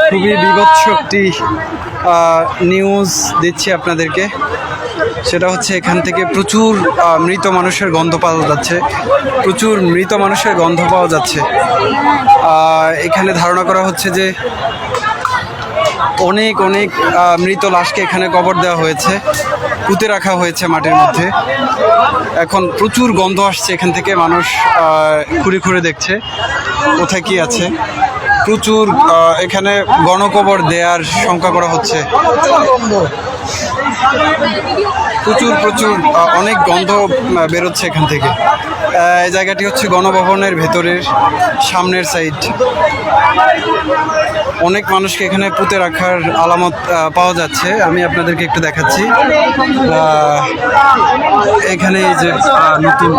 খুবই বিভৎস একটি নিউজ দিচ্ছি আপনাদেরকে। সেটা হচ্ছে এখান থেকে প্রচুর মৃত মানুষের গন্ধ পাওয়া যাচ্ছে, প্রচুর মৃত মানুষের গন্ধ পাওয়া যাচ্ছে। এখানে ধারণা করা হচ্ছে যে অনেক অনেক মৃত লাশকে এখানে কবর দেওয়া হয়েছে, পুঁতে রাখা হয়েছে মাটির মধ্যে। এখন প্রচুর গন্ধ আসছে এখান থেকে, মানুষ খুঁড়ে খুঁড়ে দেখছে কোথায় কি আছে। প্রচুর এখানে গণকবর দেওয়ার শঙ্কা করা হচ্ছে। প্রচুর প্রচুর অনেক গন্ধ বেরোচ্ছে এখান থেকে। এই জায়গাটি হচ্ছে গণভবনের ভেতরের সামনের সাইড। অনেক মানুষকে এখানে পুঁতে রাখার আলামত পাওয়া যাচ্ছে। আমি আপনাদেরকে একটু দেখাচ্ছি। এখানে এই যে নতুন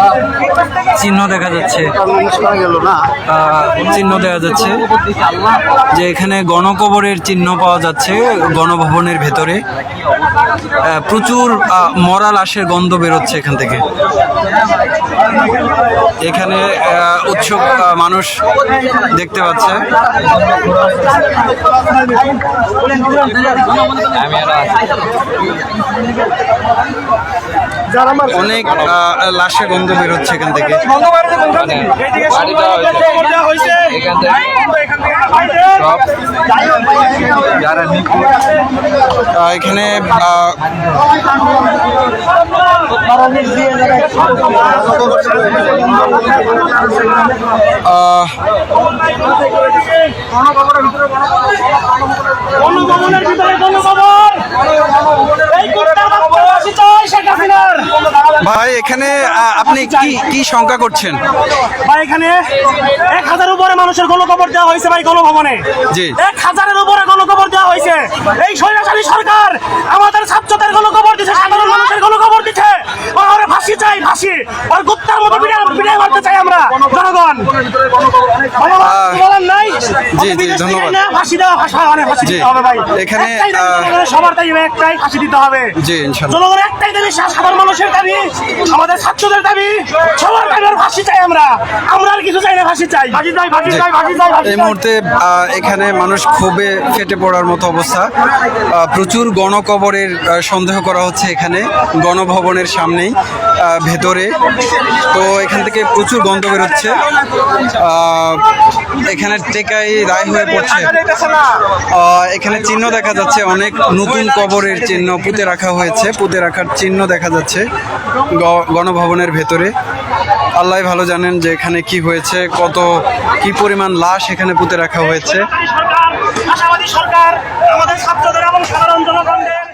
চিহ্ন দেখা যাচ্ছে, চিহ্ন দেখা যাচ্ছে যে এখানে গণকবরের চিহ্ন পাওয়া যাচ্ছে গণভবনের ভেতরে। প্রচুর মরা লাশের গন্ধ বেরোচ্ছে এখান থেকে। এখানে উৎসুক মানুষ দেখতে পাচ্ছে। অনেক লাশের গন্ধ বেরোচ্ছে এখান থেকে। এখানে ভাই, এখানে আপনি কি শঙ্কা করছেন? ভাই এখানে 1000 উপরে মানুষের গণকবর দেওয়া হয়েছে ভাই গণভবনে। জি, 1000-এর উপরে গণকবর দেওয়া হয়েছে। এই স্বৈরাচারী সরকার আমাদের ছাত্রদের গণকবর দিচ্ছে, সাধারণ মানুষের গণকবর দিচ্ছে। ওরা ফাঁসি চাই, ফাঁসি। আর গুপ্তার মতো বিদায় মারতে চাই আমরা জনগণ। বলার নাই। জি জি, ধন্যবাদ। ফাঁসি দেওয়া, ফাঁসি দিতে হবে ভাই। এখানে সবার দাবি একটাই, ফাঁসি দিতে হবে। জি, ইনশাআল্লাহ। জনগণের একটাই দাবি, সাধারণ মানুষের দাবি, আমাদের ছাত্রদের দাবি, সবার দাবি ফাঁসি চাই। আমরা আর কিছু চাই না, ফাঁসি চাই, ফাঁসি চাই, ফাঁসি চাই, ফাঁসি চাই। এই মুহূর্তে এখানে মানুষ ক্ষোভে ফেটে পড়ার মতো অবস্থা। প্রচুর গণকবরের সন্দেহ করা হচ্ছে এখানে গণভবনের সামনেই ভেতরে। তো এখান থেকে প্রচুর গন্ধ বেরোচ্ছে। এখানে টেকাই রায় হয়ে পড়ছে। এখানে চিহ্ন দেখা যাচ্ছে, অনেক নতুন কবরের চিহ্ন পুঁতে রাখা হয়েছে, পুঁতে রাখার চিহ্ন দেখা যাচ্ছে গণভবনের ভেতরে। আল্লাহ ভালো জানেন যে এখানে কি হয়েছে, কি পরিমাণ লাশ এখানে পুঁতে রাখা হয়েছে।